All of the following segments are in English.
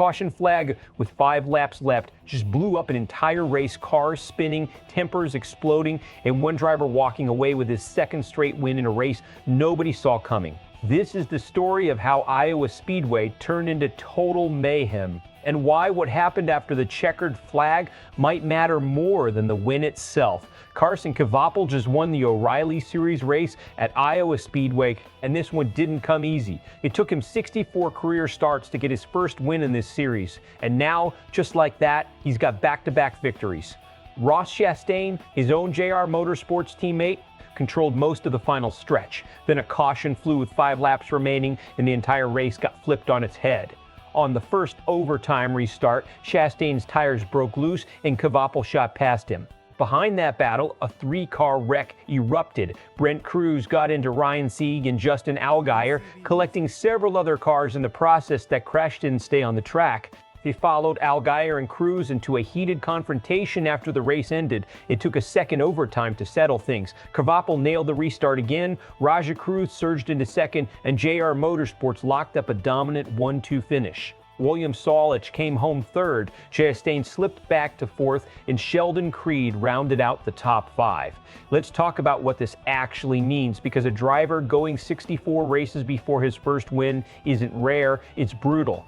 Caution flag with 5 laps left just blew up an entire race, cars spinning, tempers exploding, and one driver walking away with his second straight win in a race nobody saw coming. This is the story of how Iowa Speedway turned into total mayhem, and why what happened after the checkered flag might matter more than the win itself. Carson Kvapil just won the O'Reilly Series race at Iowa Speedway, and this one didn't come easy. It took him 64 career starts to get his first win in this series, and now, just like that, he's got back-to-back victories. Ross Chastain, his own JR Motorsports teammate, controlled most of the final stretch. Then a caution flew with 5 laps remaining, and the entire race got flipped on its head. On the first overtime restart, Chastain's tires broke loose and Kvapil shot past him. Behind that battle, a 3-car wreck erupted. Brent Crews got into Ryan Sieg and Justin Allgaier, collecting several other cars in the process that crashed and stay on the track. They followed Allgaier and Crews into a heated confrontation after the race ended. It took a second overtime to settle things. Kvapil nailed the restart again, Rajah Caruth surged into second, and JR Motorsports locked up a dominant 1-2 finish. Sawalich came home third, Chastain slipped back to fourth, and Sheldon Creed rounded out the top 5. Let's talk about what this actually means, because a driver going 64 races before his first win isn't rare, it's brutal.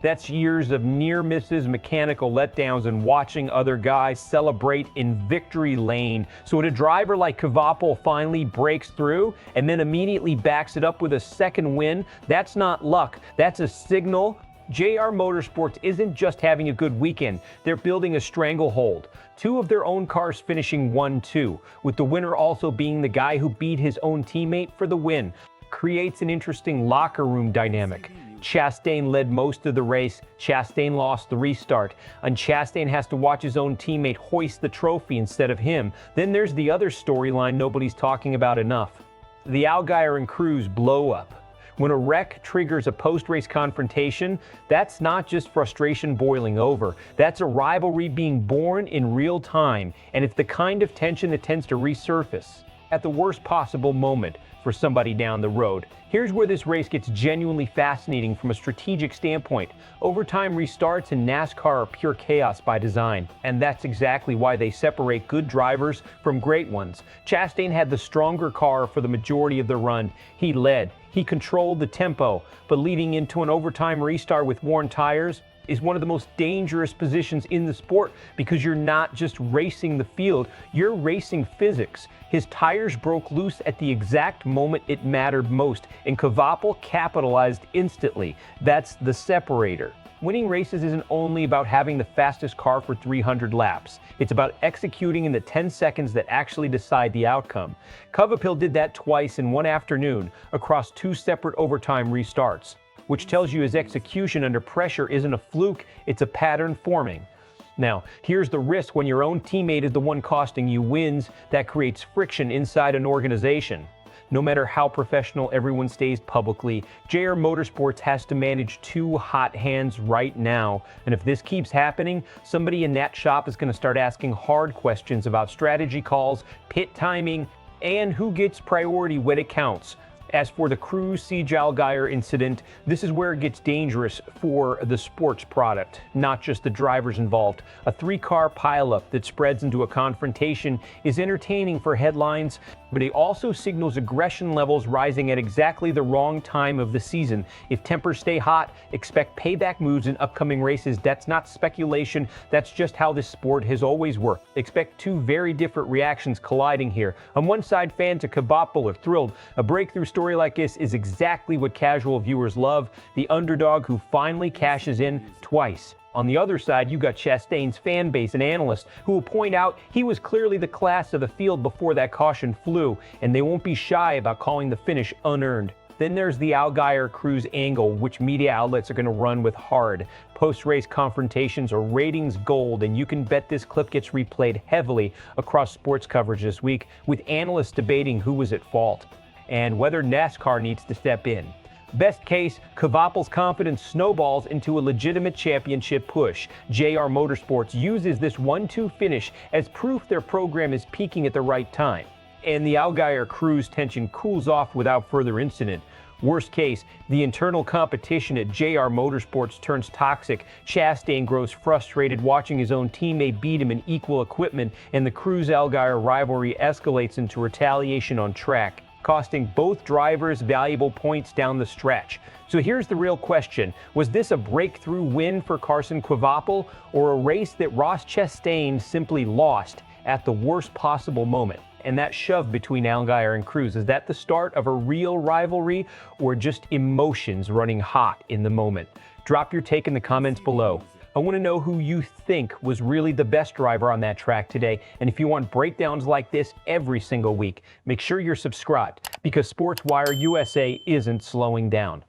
That's years of near misses, mechanical letdowns, and watching other guys celebrate in victory lane. So when a driver like Kvapil finally breaks through and then immediately backs it up with a second win, that's not luck, that's a signal. JR Motorsports isn't just having a good weekend, they're building a stranglehold. 2 of their own cars finishing 1-2, with the winner also being the guy who beat his own teammate for the win. Creates an interesting locker room dynamic. Chastain led most of the race, Chastain lost the restart, and Chastain has to watch his own teammate hoist the trophy instead of him. Then there's the other storyline nobody's talking about enough. The Allgaier and Crews blow up. When a wreck triggers a post-race confrontation, that's not just frustration boiling over. That's a rivalry being born in real time, and it's the kind of tension that tends to resurface at the worst possible moment for somebody down the road. Here's where this race gets genuinely fascinating from a strategic standpoint. Overtime restarts in NASCAR are pure chaos by design, and that's exactly why they separate good drivers from great ones. Chastain had the stronger car for the majority of the run. He led, he controlled the tempo, but leading into an overtime restart with worn tires is one of the most dangerous positions in the sport, because you're not just racing the field, you're racing physics. His tires broke loose at the exact moment it mattered most, and Kvapil capitalized instantly. That's the separator. Winning races isn't only about having the fastest car for 300 laps. It's about executing in the 10 seconds that actually decide the outcome. Kvapil did that twice in one afternoon across 2 separate overtime restarts, which tells you his execution under pressure isn't a fluke, it's a pattern forming. Now, here's the risk when your own teammate is the one costing you wins. That creates friction inside an organization. No matter how professional everyone stays publicly, JR Motorsports has to manage 2 hot hands right now. And if this keeps happening, somebody in that shop is going to start asking hard questions about strategy calls, pit timing, and who gets priority when it counts. As for the Crews Sieg Allgaier incident, this is where it gets dangerous for the sports product, not just the drivers involved. A 3-car pileup that spreads into a confrontation is entertaining for headlines, but it also signals aggression levels rising at exactly the wrong time of the season. If tempers stay hot, expect payback moves in upcoming races. That's not speculation, that's just how this sport has always worked. Expect 2 very different reactions colliding here. On one side, fans of Kvapil are thrilled. A breakthrough story like this is exactly what casual viewers love, the underdog who finally cashes in twice. On the other side, you got Chastain's fan base and analysts who will point out he was clearly the class of the field before that caution flew, and they won't be shy about calling the finish unearned. Then there's the Allgaier-Crews angle, which media outlets are going to run with hard. Post-race confrontations are ratings gold, and you can bet this clip gets replayed heavily across sports coverage this week, with analysts debating who was at fault and whether NASCAR needs to step in. Best case, Kvapil's confidence snowballs into a legitimate championship push. JR Motorsports uses this 1-2 finish as proof their program is peaking at the right time. And the Allgaier-Crews tension cools off without further incident. Worst case, the internal competition at JR Motorsports turns toxic. Chastain grows frustrated watching his own teammate beat him in equal equipment, and the Crews-Allgaier rivalry escalates into retaliation on track, costing both drivers valuable points down the stretch. So here's the real question. Was this a breakthrough win for Carson Kvapil, or a race that Ross Chastain simply lost at the worst possible moment? And that shove between Allgaier and Crews, is that the start of a real rivalry, or just emotions running hot in the moment? Drop your take in the comments below. I want to know who you think was really the best driver on that track today. And if you want breakdowns like this every single week, make sure you're subscribed, because SportsWire USA isn't slowing down.